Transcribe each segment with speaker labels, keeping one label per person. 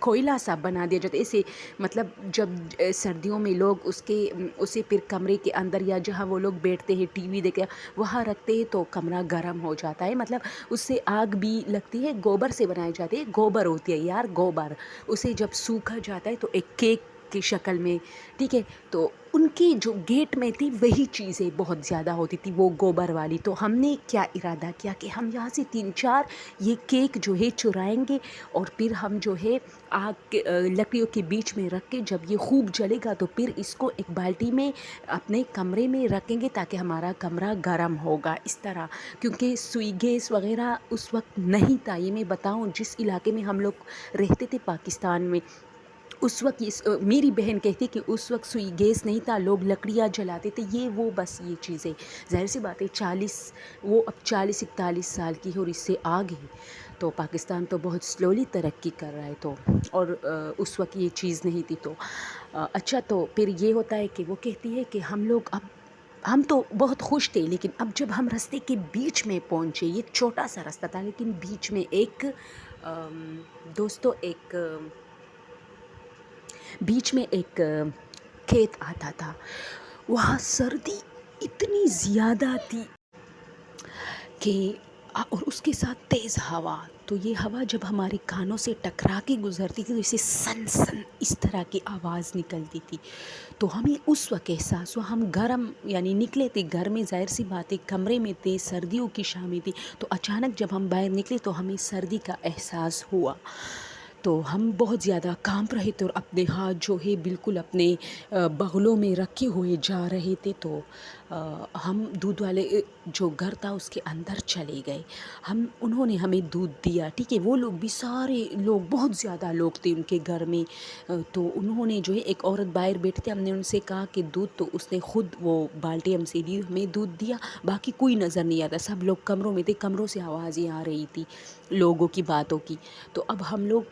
Speaker 1: کوئلہ سا بنا دیا جاتا ہے اسے، مطلب جب سردیوں میں لوگ اسے پھر کمرے کے اندر یا جہاں وہ لوگ بیٹھتے ہیں ٹی وی دیکھتے وہاں رکھتے ہیں تو کمرہ گرم ہو جاتا ہے، مطلب اس سے آگ بھی لگتی ہے، گوبر سے بنائی جاتی ہے، گوبر ہوتی ہے یار گوبر، اسے جب سوکھا جاتا ہے تو ایک کیک کی شکل میں، ٹھیک ہے، تو ان کی جو گیٹ میں تھی وہی چیزیں بہت زیادہ ہوتی تھی وہ گوبر والی، تو ہم نے کیا ارادہ کیا کہ ہم یہاں سے 3-4 یہ کیک جو ہے چرائیں گے اور پھر ہم جو ہے آگ کے لکڑیوں کے بیچ میں رکھ کے جب یہ خوب جلے گا تو پھر اس کو ایک بالٹی میں اپنے کمرے میں رکھیں گے تاکہ ہمارا کمرہ گرم ہوگا اس طرح، کیونکہ سوئی گیس وغیرہ اس وقت نہیں تھا، یہ میں بتاؤں جس علاقے میں ہم لوگ رہتے تھے پاکستان میں، اس وقت میری بہن کہتی کہ اس وقت سوئی گیس نہیں تھا، لوگ لکڑیاں جلاتے تھے، بس یہ چیزیں ظاہر سی بات ہے 40-41 سال کی ہے اور اس سے آگے، تو پاکستان تو بہت سلولی ترقی کر رہا ہے، تو اور اس وقت یہ چیز نہیں تھی، تو اچھا تو پھر یہ ہوتا ہے کہ وہ کہتی ہے کہ ہم تو بہت خوش تھے، لیکن اب جب ہم راستے کے بیچ میں پہنچے، یہ چھوٹا سا راستہ تھا لیکن بیچ میں بیچ میں ایک کھیت آتا تھا، وہاں سردی اتنی زیادہ تھی کہ اور اس کے ساتھ تیز ہوا، تو یہ ہوا جب ہمارے کانوں سے ٹکرا کے گزرتی تھی تو اسے سن سن اس طرح کی آواز نکلتی تھی، تو ہمیں اس وقت احساس ہوا، ہم گرم یعنی نکلے تھے گھر میں، ظاہر سی بات ہے کمرے میں تھے، سردیوں کی شامیں تھی، تو اچانک جب ہم باہر نکلے تو ہمیں سردی کا احساس ہوا، تو ہم بہت زیادہ کانپ رہے تھے اور اپنے ہاتھ جو ہے بالکل اپنے بغلوں میں رکھے ہوئے جا رہے تھے، تو ہم دودھ والے جو گھر تھا اس کے اندر چلے گئے، انہوں نے ہمیں دودھ دیا، ٹھیک ہے، وہ لوگ بھی سارے لوگ بہت زیادہ لوگ تھے ان کے گھر میں، تو انہوں نے جو ہے ایک عورت باہر بیٹھی تھی، ہم نے ان سے کہا کہ دودھ، تو اس نے خود وہ بالٹی ہم سے لی، ہمیں دودھ دیا، باقی کوئی نظر نہیں آتا، سب لوگ کمروں میں تھے، کمروں سے آوازیں آ رہی تھی لوگوں کی باتوں کی، تو اب ہم لوگ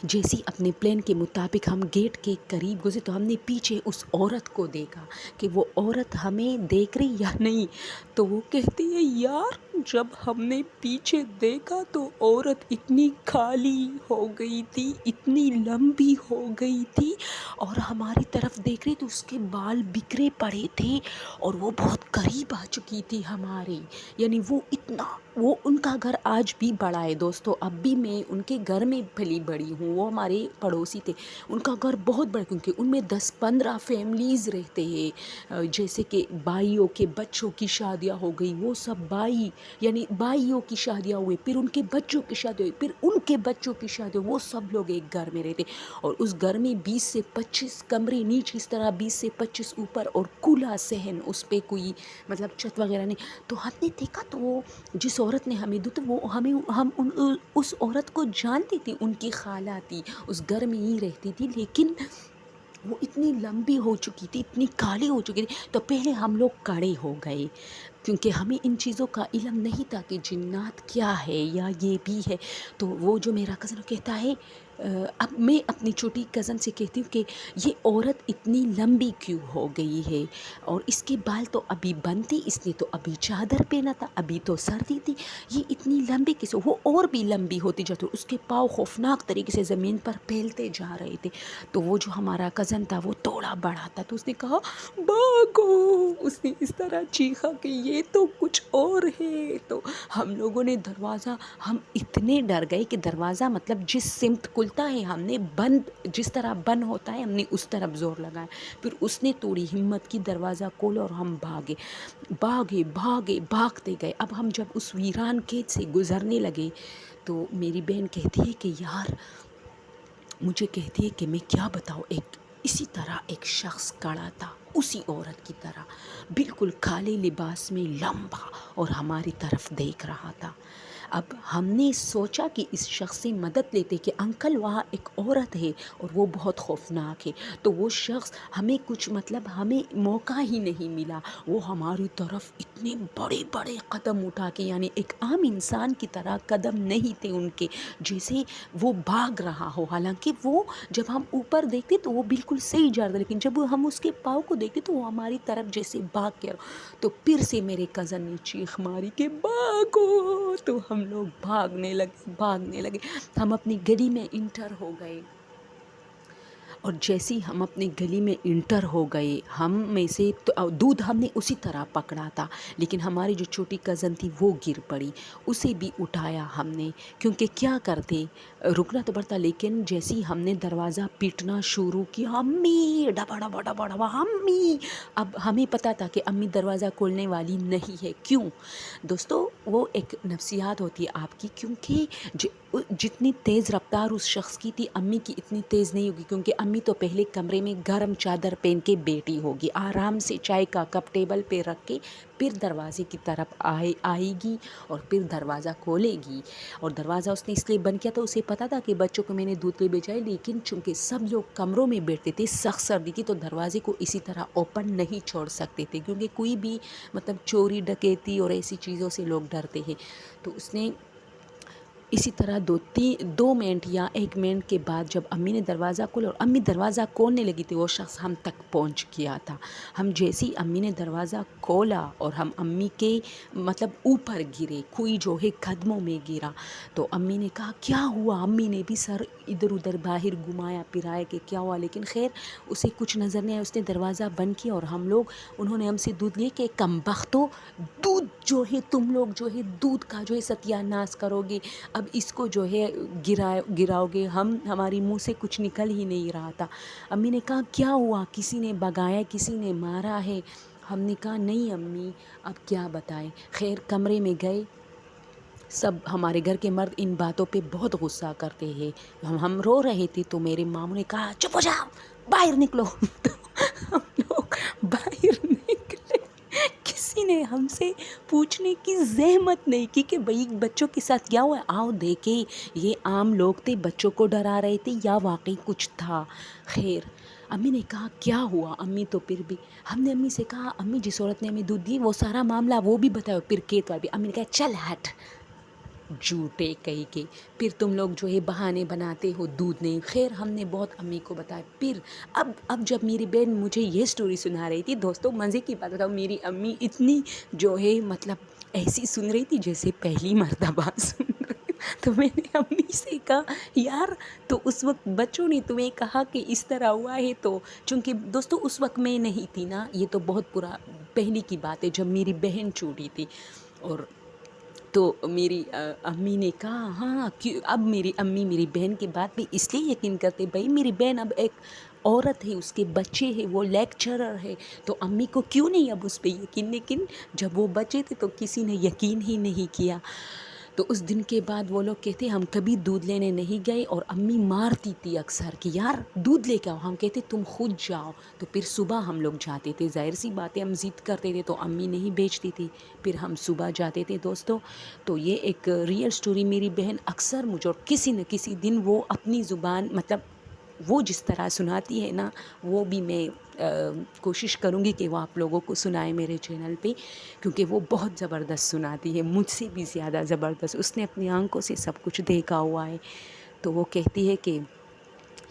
Speaker 1: جیسی اپنے پلان کے مطابق ہم گیٹ کے قریب گزرے تو ہم نے پیچھے اس عورت کو دیکھا کہ وہ عورت ہمیں دیکھ رہی یا نہیں، تو وہ کہتی ہے یار جب ہم نے پیچھے دیکھا تو عورت اتنی کالی ہو گئی تھی، اتنی لمبی ہو گئی تھی، اور ہماری طرف دیکھ رہی تو اس کے بال بکھرے پڑے تھے اور وہ بہت قریب آ چکی تھی ہمارے، یعنی وہ ان کا گھر آج بھی بڑا ہے دوستو، اب بھی میں ان کے گھر میں پلی بڑی ہوں، وہ ہمارے پڑوسی تھے، ان کا گھر بہت بڑا کیونکہ ان میں 10-15 فیملیز رہتے ہیں، جیسے کہ بھائیوں کے بچوں کی شادیاں ہو گئی، وہ سب بھائیوں کی شادیاں ہوئی، پھر ان کے بچوں کی شادی ہوئی، پھر ان کے بچوں کی شادی ہوئی، وہ سب لوگ ایک گھر میں رہتے، اور اس گھر میں 20 سے 25 کمرے نیچے اس طرح، 20 سے 25 اوپر، اور کھلا صحن، اس پہ کوئی مطلب چھت وغیرہ نہیں، تو ہم نے دیکھا تو وہ جس عورت نے ہمیں دودھ، وہ ہم اس عورت کو جانتی تھی، ان کی خالہ تھی، اس گھر میں ہی رہتی تھی، لیکن وہ اتنی لمبی ہو چکی تھی، اتنی کالی ہو چکی تھی، تو پہلے ہم لوگ کڑے ہو گئے کیونکہ ہمیں ان چیزوں کا علم نہیں تھا کہ جنات کیا ہے یا یہ بھی ہے، تو وہ جو میرا کزن کہتا ہے، اب میں اپنی چھوٹی کزن سے کہتی ہوں کہ یہ عورت اتنی لمبی کیوں ہو گئی ہے، اور اس کے بال تو ابھی بند تھی، اس نے تو ابھی چادر پہنا تھا، ابھی تو سردی تھی، یہ اتنی لمبی کیسے، وہ اور بھی لمبی ہوتی جاتی، اس کے پاؤں خوفناک طریقے سے زمین پر پھیلتے جا رہے تھے، تو وہ جو ہمارا کزن تھا وہ تھوڑا بڑا تھا، تو اس نے کہا بھاگو، اس نے اس طرح چیخا کہ یہ تو کچھ اور ہے، تو ہم لوگوں نے ہم اتنے ڈر گئے کہ دروازہ مطلب جس سمت کھلتا ہے، ہم نے جس طرح بند ہوتا ہے ہم نے اس طرف زور لگایا، پھر اس نے تھوڑی ہمت کی، دروازہ کھولا اور ہم بھاگتے گئے، اب ہم جب اس ویران کھیت سے گزرنے لگے تو میری بہن کہتی ہے کہ یار، مجھے کہتی ہے کہ میں کیا بتاؤں، اسی طرح ایک شخص کھڑا تھا، اسی عورت کی طرح، بالکل کالے لباس میں، لمبا، اور ہماری طرف دیکھ رہا تھا، اب ہم نے سوچا کہ اس شخص سے مدد لیتے کہ انکل وہاں ایک عورت ہے اور وہ بہت خوفناک ہے، تو وہ شخص ہمیں موقع ہی نہیں ملا، وہ ہماری طرف اتنے بڑے بڑے قدم اٹھا کے، یعنی ایک عام انسان کی طرح قدم نہیں تھے ان کے، جیسے وہ بھاگ رہا ہو، حالانکہ وہ جب ہم اوپر دیکھتے تو وہ بالکل صحیح جا رہا تھا، لیکن جب ہم اس کے پاؤں کو دیکھتے تو وہ ہماری طرف جیسے بھاگ کے، تو پھر سے میرے کزن نے چیخ ماری کہ بھاگو، تو ہم لوگ بھاگنے لگے. ہم اپنی گلی میں انٹر ہو گئے، اور جیسے ہی ہم اپنے گلی میں انٹر ہو گئے، ہم میں سے دودھ ہم نے اسی طرح پکڑا تھا، لیکن ہماری جو چھوٹی کزن تھی وہ گر پڑی. اسے بھی اٹھایا ہم نے، کیونکہ کیا کرتے، رکنا تو پڑتا. لیکن جیسے ہی ہم نے دروازہ پیٹنا شروع کیا، امی ڈبا ڈبا ڈبا ڈبا امی. اب ہمیں پتہ تھا کہ امی دروازہ کھولنے والی نہیں ہے. کیوں دوستو؟ وہ ایک نفسیات ہوتی ہے آپ کی، کیونکہ جتنی تیز رفتار اس شخص کی تھی، امی کی اتنی تیز نہیں ہوگی، کیونکہ امی تو پہلے کمرے میں گرم چادر پہن کے بیٹھی ہوگی، آرام سے چائے کا کپ ٹیبل پہ رکھ کے پھر دروازے کی طرف آئے گی اور پھر دروازہ کھولے گی. اور دروازہ اس نے اس لیے بند کیا تھا، اسے پتا تھا کہ بچوں کو میں نے دودھ پہ بھیجا ہے، لیکن چونکہ سب لوگ کمروں میں بیٹھتے تھے، سخت سردی تھی، تو دروازے کو اسی طرح اوپن نہیں چھوڑ سکتے تھے، کیونکہ کوئی بھی مطلب چوری ڈکیتی اور ایسی چیزوں سے لوگ ڈرتے ہیں. تو اس نے اسی طرح 2 منٹ یا 1 منٹ کے بعد جب امی نے دروازہ کھولا اور امی دروازہ کھولنے لگی تھی، وہ شخص ہم تک پہنچ گیا تھا. ہم جیسی امی نے دروازہ کھولا اور ہم امی کے مطلب اوپر گرے، کوئی جو ہے قدموں میں گرا. تو امی نے کہا کیا ہوا؟ امی نے بھی سر ادھر ادھر باہر گھمایا پھرایا کہ کیا ہوا، لیکن خیر اسے کچھ نظر نہیں آیا. اس نے دروازہ بند کیا اور انہوں نے ہم سے دودھ لیے کہ کم بختو، دودھ جو ہے تم لوگ جو ہے دودھ کا جو ہے ستیہ ناش کرو گے، اب اس کو جو ہے گراؤ گے. ہماری منہ سے کچھ نکل ہی نہیں رہا تھا. امی نے کہا کیا ہوا؟ کسی نے بگایا، کسی نے مارا ہے؟ ہم نے کہا نہیں امی، اب کیا بتائیں. خیر کمرے میں گئے. سب ہمارے گھر کے مرد ان باتوں پہ بہت غصہ کرتے ہیں. ہم رو رہے تھے تو میرے ماموں نے کہا چپ ہو جاؤ، باہر نکلو. تو ہم لوگ باہر نکلے. کسی نے ہم سے پوچھنے کی زحمت نہیں کی کہ بھئی بچوں کے ساتھ کیا ہوا ہے، آؤ دیکھیں. یہ عام لوگ تھے، بچوں کو ڈرا رہے تھے یا واقعی کچھ تھا. خیر امی نے کہا کیا ہوا؟ امی تو پھر بھی ہم نے امی سے کہا امی جس عورت نے ہمیں دودھ دی وہ سارا معاملہ وہ بھی بتاؤ. پھر کیت والی امی نے کہا چل ہٹ جھوٹے کہیں کے، پھر تم لوگ جو ہے بہانے بناتے ہو دودھ نہیں. خیر ہم نے بہت امی کو بتایا. پھر اب جب میری بہن مجھے یہ سٹوری سنا رہی تھی، دوستوں مزے کی بات بتاؤ، میری امی اتنی جو ہے مطلب ایسی سن رہی تھی جیسے پہلی مرتبہ سن رہی. تو میں نے امی سے کہا یار، تو اس وقت بچوں نے تمہیں کہا کہ اس طرح ہوا ہے، تو چونکہ دوستوں اس وقت میں نہیں تھی نا، یہ تو بہت پہلی کی بات ہے جب میری بہن چھوٹی تھی. اور تو میری امی نے کہا ہاں، اب میری امی میری بہن کی بات پہ اس لیے یقین کرتے، بھائی میری بہن اب ایک عورت ہے، اس کے بچے ہیں، وہ لیکچرر ہے، تو امی کو کیوں نہیں اب اس پہ یقین. لیکن جب وہ بچے تھے تو کسی نے یقین ہی نہیں کیا. تو اس دن کے بعد وہ لوگ کہتے ہم کبھی دودھ لینے نہیں گئے، اور امی مارتی تھی اکثر کہ یار دودھ لے کے آؤ. ہم کہتے تم خود جاؤ. تو پھر صبح ہم لوگ جاتے تھے، ظاہر سی باتیں ہم ضد کرتے تھے تو امی نہیں بیچتی تھی، پھر ہم صبح جاتے تھے دوستوں. تو یہ ایک ریئل سٹوری. میری بہن اکثر مجھے اور کسی نہ کسی دن وہ اپنی زبان مطلب وہ جس طرح سناتی ہے نا، وہ بھی میں کوشش کروں گی کہ وہ آپ لوگوں کو سنائے میرے چینل پہ، کیونکہ وہ بہت زبردست سناتی ہے، مجھ سے بھی زیادہ زبردست. اس نے اپنی آنکھوں سے سب کچھ دیکھا ہوا ہے. تو وہ کہتی ہے کہ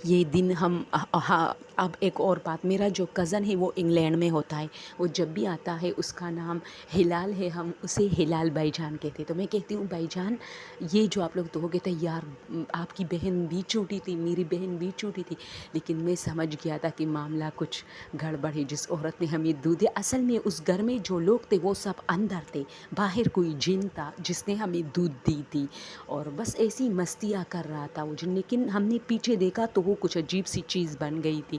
Speaker 1: یہ دن ہم ہاں. اب ایک اور بات، میرا جو کزن ہے وہ انگلینڈ میں ہوتا ہے، وہ جب بھی آتا ہے اس کا نام ہلال ہے، ہم اسے ہلال بھائی جان کہتے ہیں. تو میں کہتی ہوں بھائی جان یہ جو آپ لوگ، تو وہ کہتے ہیں یار آپ کی بہن بھی چھوٹی تھی، میری بہن بھی چھوٹی تھی، لیکن میں سمجھ گیا تھا کہ معاملہ کچھ گڑبڑ ہے. جس عورت نے ہمیں دودھ دیا، اصل میں اس گھر میں جو لوگ تھے وہ سب اندر تھے، باہر کوئی جن تھا جس نے ہمیں دودھ دی تھی، اور بس ایسی مستیاں کر رہا تھا وہ جن. لیکن ہم نے پیچھے دیکھا تو وہ کچھ عجیب سی چیز بن گئی تھی،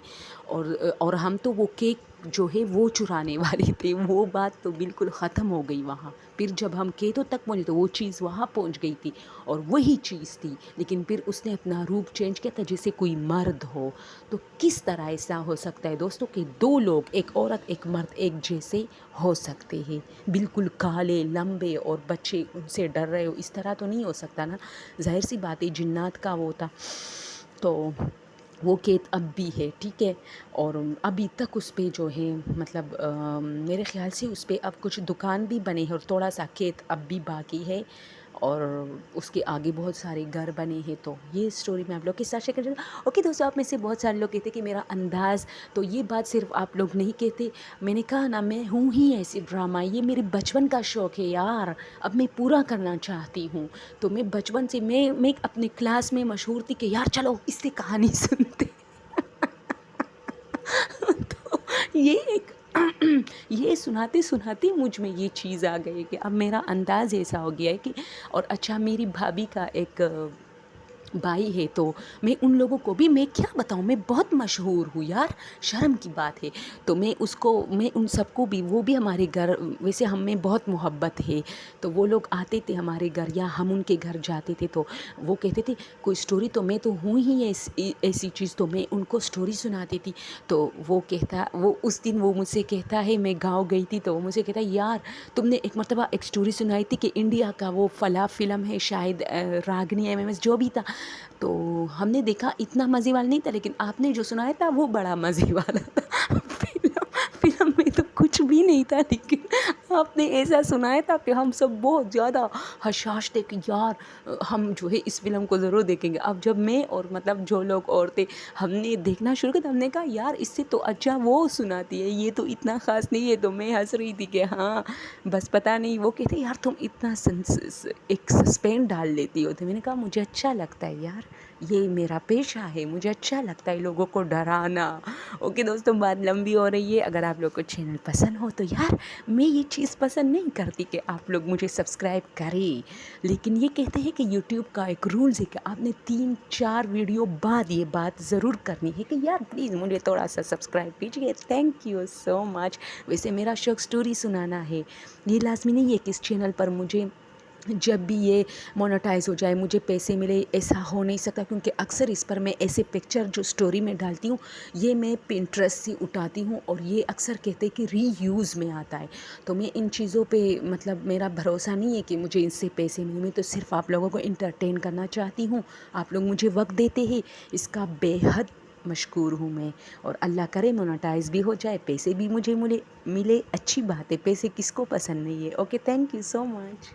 Speaker 1: اور ہم تو وہ کیک جو ہے وہ چرانے والے تھے. وہ بات تو بالکل ختم ہو گئی وہاں. پھر جب ہم کیتوں تک پہنچے تو وہ چیز وہاں پہنچ گئی تھی اور وہی چیز تھی، لیکن پھر اس نے اپنا روپ چینج کیا تھا جیسے کوئی مرد ہو. تو کس طرح ایسا ہو سکتا ہے دوستوں کہ 2 لوگ، ایک عورت ایک مرد ایک جیسے ہو سکتے ہیں، بالکل کالے لمبے، اور بچے ان سے ڈر رہے ہو؟ اس طرح تو نہیں ہو سکتا نا، ظاہر سی بات ہے جنات کا وہ تھا. تو وہ کیت اب بھی ہے، ٹھیک ہے. اور ابھی تک اس پہ جو ہے مطلب میرے خیال سے اس پہ اب کچھ دکان بھی بنے ہیں، اور تھوڑا سا کیت اب بھی باقی ہے. اور اس کے آگے بہت سارے گھر بنے ہیں. تو یہ اسٹوری میں آپ لوگ کے ساتھ شیئر کرنا. اوکے دوستوں، آپ میں سے بہت سارے لوگ کہتے کہ میرا انداز، تو یہ بات صرف آپ لوگ نہیں کہتے. میں نے کہا نا، میں ہوں ہی ایسی ڈرامہ. یہ میرے بچپن کا شوق ہے یار، اب میں پورا کرنا چاہتی ہوں. تو میں بچپن سے میں اپنے کلاس میں مشہور تھی کہ یار چلو اس سے کہانی سنتے. تو یہ ایک یہ سناتے سناتے مجھ میں یہ چیز آ گئی کہ اب میرا انداز ایسا ہو گیا ہے کہ. اور اچھا، میری بھابھی کا ایک بھائی ہے، تو میں ان لوگوں کو بھی، میں کیا بتاؤں، میں بہت مشہور ہوں یار، شرم کی بات ہے. تو میں ان سب کو بھی، وہ بھی ہمارے گھر، ویسے ہم میں بہت محبت ہے. تو وہ لوگ آتے تھے ہمارے گھر یا ہم ان کے گھر جاتے تھے، تو وہ کہتے تھے کوئی اسٹوری، تو میں تو ہوں ہی ایسی چیز، تو میں ان کو اسٹوری سناتی تھی. تو وہ اس دن وہ مجھ سے کہتا ہے، میں گاؤں گئی تھی تو وہ مجھ سے کہتا ہے یار تم نے ایک مرتبہ ایک اسٹوری سنائی تھی کہ انڈیا کا وہ فلاں فلم ہے شاید راگنی MMS جو بھی تھا، تو ہم نے دیکھا اتنا مزے والا نہیں تھا، لیکن آپ نے جو سنایا تھا وہ بڑا مزے والا تھا. فلم میں تو کچھ بھی نہیں تھا، لیکن آپ نے ایسا سنایا تھا کہ ہم سب بہت زیادہ حشاش تھے کہ یار ہم جو ہے اس فلم کو ضرور دیکھیں گے. اب جب میں اور مطلب جو لوگ اور تھے ہم نے دیکھنا شروع کیا، تو ہم نے کہا یار اس سے تو اچھا وہ سناتی ہے، یہ تو اتنا خاص نہیں ہے. تو میں ہنس رہی تھی کہ ہاں بس پتہ نہیں، وہ کہتے یار تم اتنا ایک سسپینس ڈال لیتی ہو. تو میں نے کہا مجھے اچھا لگتا ہے یار، یہ میرا پیشہ ہے، مجھے اچھا لگتا ہے لوگوں کو ڈرانا. اوکے دوستوں، بات لمبی ہو رہی ہے. اگر آپ لوگ کو چینل پسند ہو تو یار میں یہ چیز پسند نہیں کرتی کہ آپ لوگ مجھے سبسکرائب کریں، لیکن یہ کہتے ہیں کہ یوٹیوب کا ایک رولز ہے کہ آپ نے 3-4 ویڈیو بعد یہ بات ضرور کرنی ہے کہ یار پلیز مجھے تھوڑا سا سبسکرائب کیجیے. تھینک یو سو مچ. ویسے میرا شوق اسٹوری سنانا ہے. یہ لازمی نہیں ہے کہ اس چینل پر مجھے جب بھی یہ مونیٹائز ہو جائے مجھے پیسے ملے، ایسا ہو نہیں سکتا، کیونکہ اکثر اس پر میں ایسے پکچر جو اسٹوری میں ڈالتی ہوں یہ میں پنٹریسٹ سے اٹھاتی ہوں، اور یہ اکثر کہتے ہیں کہ ری یوز میں آتا ہے. تو میں ان چیزوں پہ مطلب میرا بھروسہ نہیں ہے کہ مجھے اس سے پیسے ملیں. میں تو صرف آپ لوگوں کو انٹرٹین کرنا چاہتی ہوں. آپ لوگ مجھے وقت دیتے ہیں، اس کا بے حد مشکور ہوں میں. اور اللہ کرے مونیٹائز بھی ہو جائے، پیسے بھی مجھے ملے. اچھی بات ہے، پیسے کس کو پسند نہیں ہے. Okay, thank you so much.